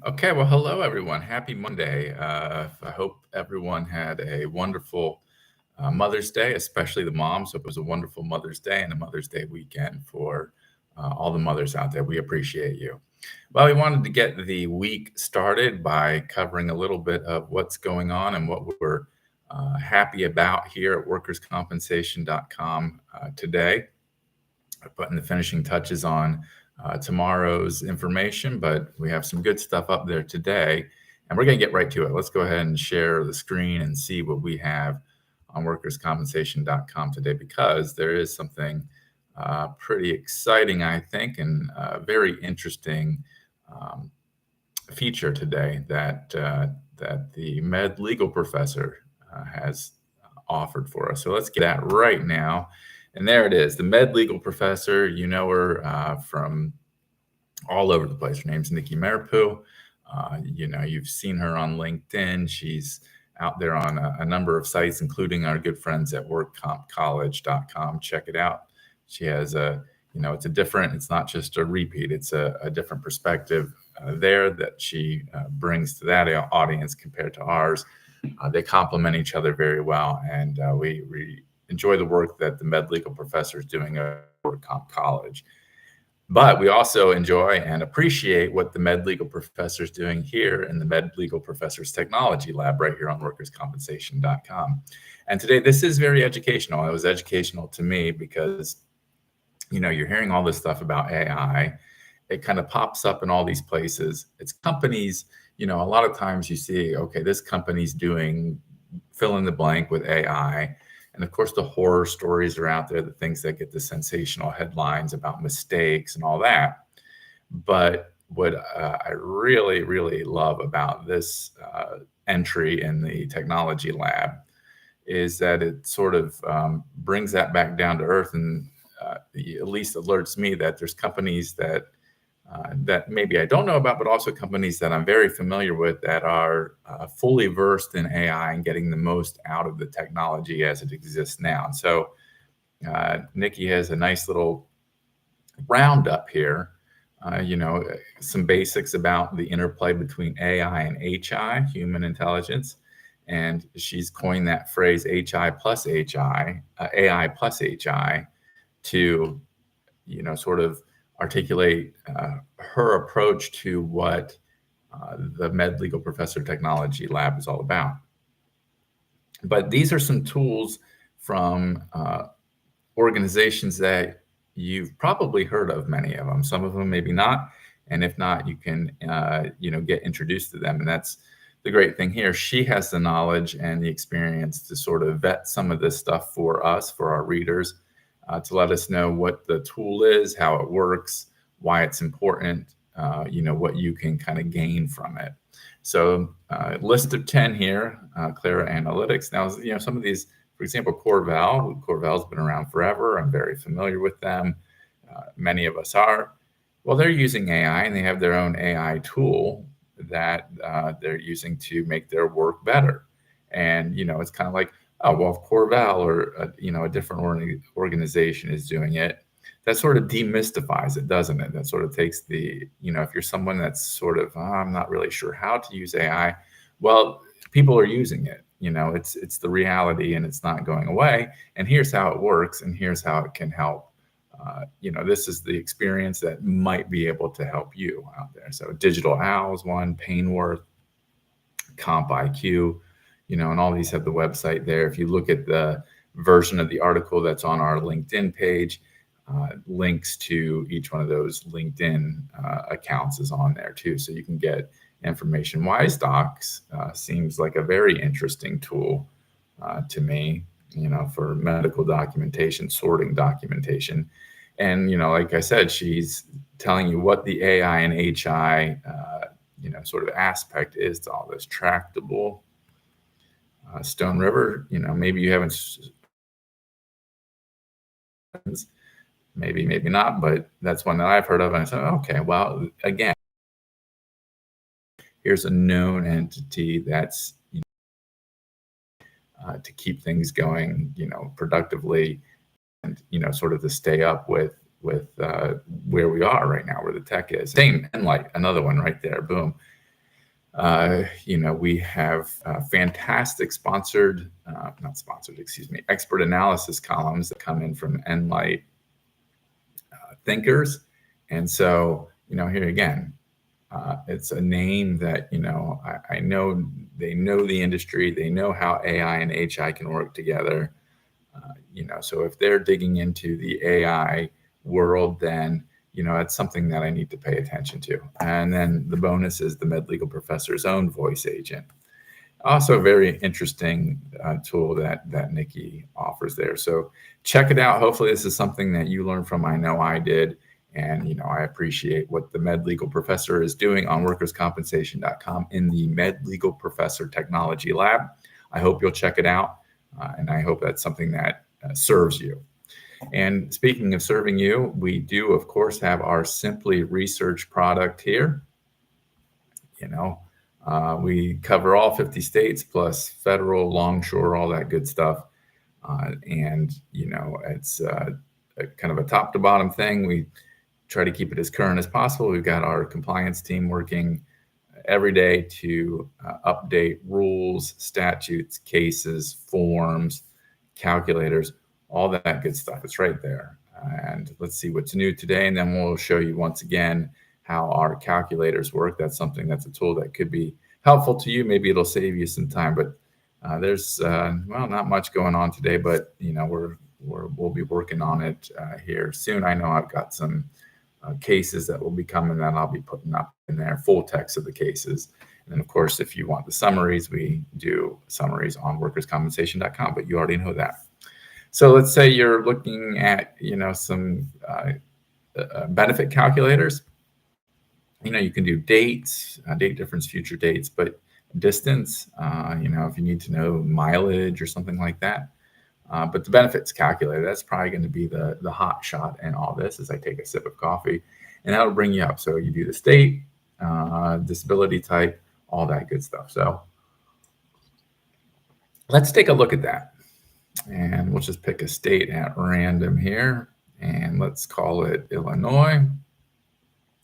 Okay, well, hello everyone. Happy Monday. I hope everyone had a wonderful Mother's Day, especially the moms. Hope it was a wonderful Mother's Day and a Mother's Day weekend for all the mothers out there. We appreciate you. Well, we wanted to get the week started by covering a little bit of what's going on and what we're happy about here at workerscompensation.com today. Putting the finishing touches on tomorrow's information, but we have some good stuff up there today, and we're going to get right to it. Let's go ahead and share the screen and see what we have on workerscompensation.com today, because there is something pretty exciting, I think, and very interesting um, feature today that the med legal professor has offered for us. So let's get that right now. And there it is, the med legal professor. You know her from all over the place. Her name's Nikki Maripu. You've seen her on LinkedIn. She's out there on a number of sites, including our good friends at workcompcollege.com. Check it out. She has it's not just a repeat, it's a different perspective there that she brings to that audience compared to ours. They complement each other very well, and we enjoy the work that the med legal professor is doing at Comp College. But we also enjoy and appreciate what the med legal professor is doing here in the med legal professor's technology lab right here on workerscompensation.com. And today, this is very educational. It was educational to me because, you're hearing all this stuff about AI. It kind of pops up in all these places. It's companies, a lot of times you see, okay, this company's doing fill in the blank with AI. And of course, the horror stories are out there, the things that get the sensational headlines about mistakes and all that. But what I really, really love about this entry in the technology lab is that it sort of brings that back down to earth, and at least alerts me that there's companies that maybe I don't know about, but also companies that I'm very familiar with that are fully versed in AI and getting the most out of the technology as it exists now. And so Nikki has a nice little roundup here, some basics about the interplay between AI and HI, human intelligence. And she's coined that phrase HI plus HI, AI plus HI, to, sort of articulate her approach to what the Med Legal Professor Technology Lab is all about. But these are some tools from organizations that you've probably heard of, many of them. Some of them maybe not, and if not, you can get introduced to them. And that's the great thing here. She has the knowledge and the experience to sort of vet some of this stuff for us, for our readers, to let us know what the tool is, how it works, why it's important, what you can kind of gain from it. So list of 10 here, Clara Analytics. Now, some of these, for example, Corvell. Corvell's been around forever. I'm very familiar with them. Many of us are. Well, they're using AI, and they have their own AI tool that they're using to make their work better. And, it's kind of like, oh, well, if Corvell or a different organization is doing it, that sort of demystifies it, doesn't it? That sort of takes the, if you're someone that's sort of, I'm not really sure how to use AI, well, people are using it. It's the reality, and it's not going away. And here's how it works, and here's how it can help. This is the experience that might be able to help you out there. So Digital Owls one, Painworth, CompIQ, and all these have the website there. If you look at the version of the article that's on our LinkedIn page, links to each one of those LinkedIn accounts is on there too, so you can get information. WiseDocs seems like a very interesting tool to me, for medical documentation, sorting documentation. And, like I said, she's telling you what the AI and HI, sort of aspect is to all this. Tractable, Stone River, maybe you haven't, maybe not, but that's one that I've heard of. And I said, okay, well, again, here's a known entity that's to keep things going, productively, and sort of to stay up with where we are right now, where the tech is. Same, Enlight, another one right there. Boom. We have fantastic expert analysis columns that come in from Enlight thinkers. And so, here again, it's a name that, I know they know the industry, they know how AI and HI can work together. So if they're digging into the AI world, then, it's something that I need to pay attention to. And then the bonus is the MedLegal Professor's own voice agent. Also a very interesting tool that Nikki offers there. So check it out. Hopefully this is something that you learned from. I know I did. And, I appreciate what the MedLegal Professor is doing on workerscompensation.com in the MedLegal Professor Technology Lab. I hope you'll check it out. And I hope that's something that serves you. And speaking of serving you, we do, of course, have our Simply Research product here. We cover all 50 states plus federal, longshore, all that good stuff. It's kind of a top to bottom thing. We try to keep it as current as possible. We've got our compliance team working every day to update rules, statutes, cases, forms, calculators, all that good stuff. It's right there. And let's see what's new today. And then we'll show you once again how our calculators work. That's a tool that could be helpful to you. Maybe it'll save you some time, but there's not much going on today, but we'll be working on it here soon. I know I've got some cases that will be coming that I'll be putting up in there, full text of the cases. And then of course, if you want the summaries, we do summaries on workerscompensation.com, but you already know that. So let's say you're looking at, some benefit calculators. You can do dates, date difference, future dates, but distance, if you need to know mileage or something like that. But the benefits calculator, that's probably going to be the hot shot in all this as I take a sip of coffee, and that'll bring you up. So you do the state, disability type, all that good stuff. So let's take a look at that. And we'll just pick a state at random here, and let's call it Illinois,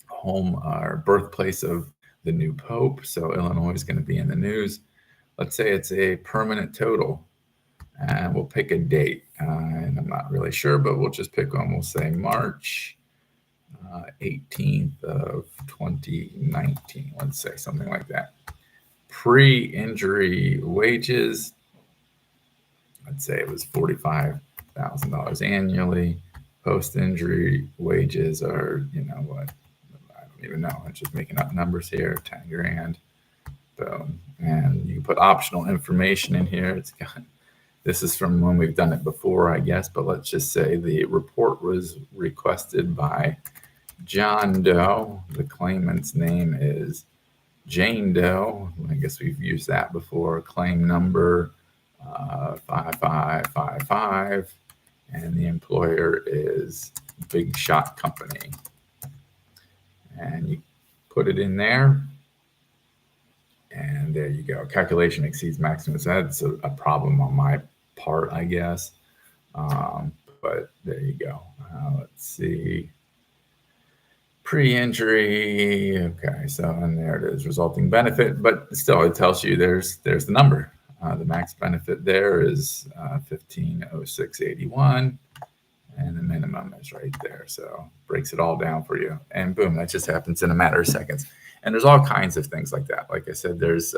home or birthplace of the new Pope. So Illinois is going to be in the news. Let's say it's a permanent total, and we'll pick a date. And I'm not really sure, but we'll just pick one. We'll say March 18th of 2019. Let's say something like that. Pre-injury wages, let's say it was $45,000 annually. Post-injury wages are, I don't even know. I'm just making up numbers here. 10 grand. Boom. And you can put optional information in here. This is from when we've done it before, I guess, but let's just say the report was requested by John Doe. The claimant's name is Jane Doe. I guess we've used that before. Claim number 5555, and the employer is Big Shot Company. And you put it in there, and there you go. Calculation exceeds maximum. So that's a problem on my part, I guess. But there you go. Let's see. Pre-injury. Okay, so and there it is, resulting benefit. But still, it tells you there's the number. The max benefit there is $1,506.81, and the minimum is right there. So breaks it all down for you, and boom, that just happens in a matter of seconds. And there's all kinds of things like that. Like I said, there's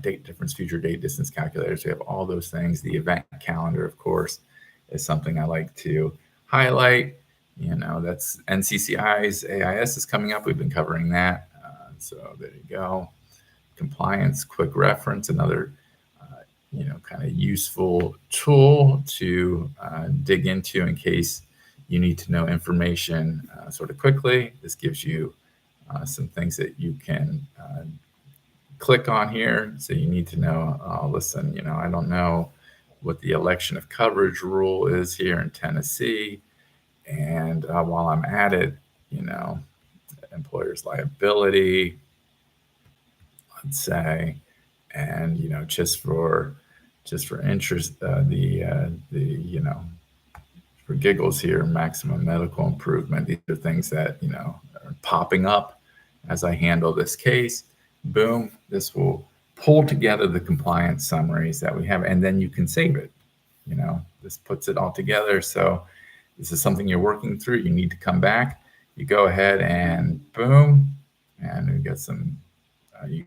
date difference, future date distance calculators. We have all those things. The event calendar, of course, is something I like to highlight. That's NCCI's AIS is coming up. We've been covering that. So there you go. Compliance quick reference, another kind of useful tool to dig into in case you need to know information sort of quickly. This gives you some things that you can click on here. So you need to know, listen, I don't know what the election of coverage rule is here in Tennessee. And while I'm at it, employer's liability, let's say, and just for interest, for giggles here, maximum medical improvement. These are things that are popping up, as I handle this case. Boom, this will pull together the compliance summaries that we have, and then you can save it. This puts it all together. So this is something you're working through. You need to come back. You go ahead and boom, and we got some, you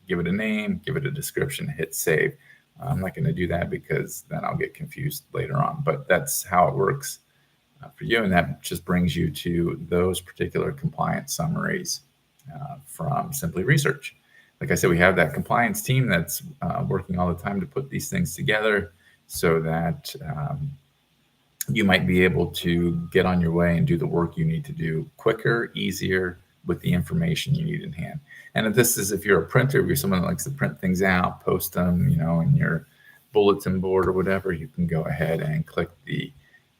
give it a name, give it a description, hit save. I'm not going to do that because then I'll get confused later on, but that's how it works for you. And that just brings you to those particular compliance summaries from Simply Research. Like I said, we have that compliance team that's working all the time to put these things together so that you might be able to get on your way and do the work you need to do quicker, easier, with the information you need in hand. And if you're a printer, if you're someone that likes to print things out, post them, in your bulletin board or whatever, you can go ahead and click the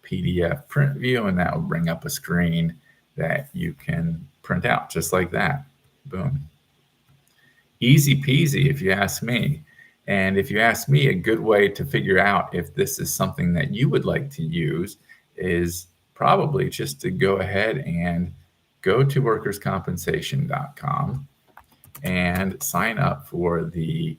PDF print view, and that will bring up a screen that you can print out just like that. Boom. Easy peasy, if you ask me. And if you ask me, a good way to figure out if this is something that you would like to use is probably just to go ahead and go to workerscompensation.com and sign up for the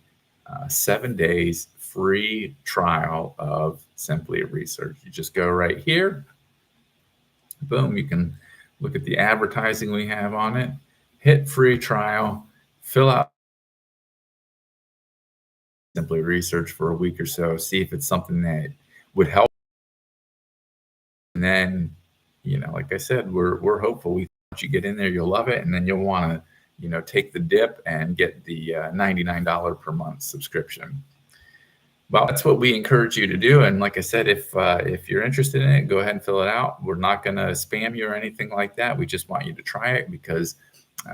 7 days free trial of Simply Research. You just go right here. Boom, you can look at the advertising we have on it, hit free trial, fill out Simply Research for a week or so, see if it's something that would help. And then, like I said, we're hopeful. Once you get in there, you'll love it, and then you'll want to, take the dip and get the $99 per month subscription. Well, that's what we encourage you to do. And like I said, if you're interested in it, go ahead and fill it out. We're not going to spam you or anything like that. We just want you to try it because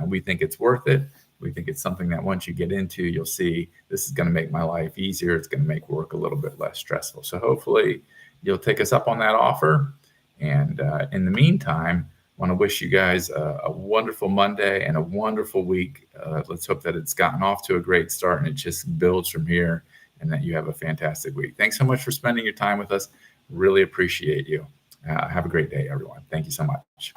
we think it's worth it. We think it's something that once you get into, you'll see this is going to make my life easier. It's going to make work a little bit less stressful. So hopefully you'll take us up on that offer. And in the meantime, I want to wish you guys a wonderful Monday and a wonderful week. Let's hope that it's gotten off to a great start and it just builds from here, and that you have a fantastic week. Thanks so much for spending your time with us. Really appreciate you. Have a great day, everyone. Thank you so much.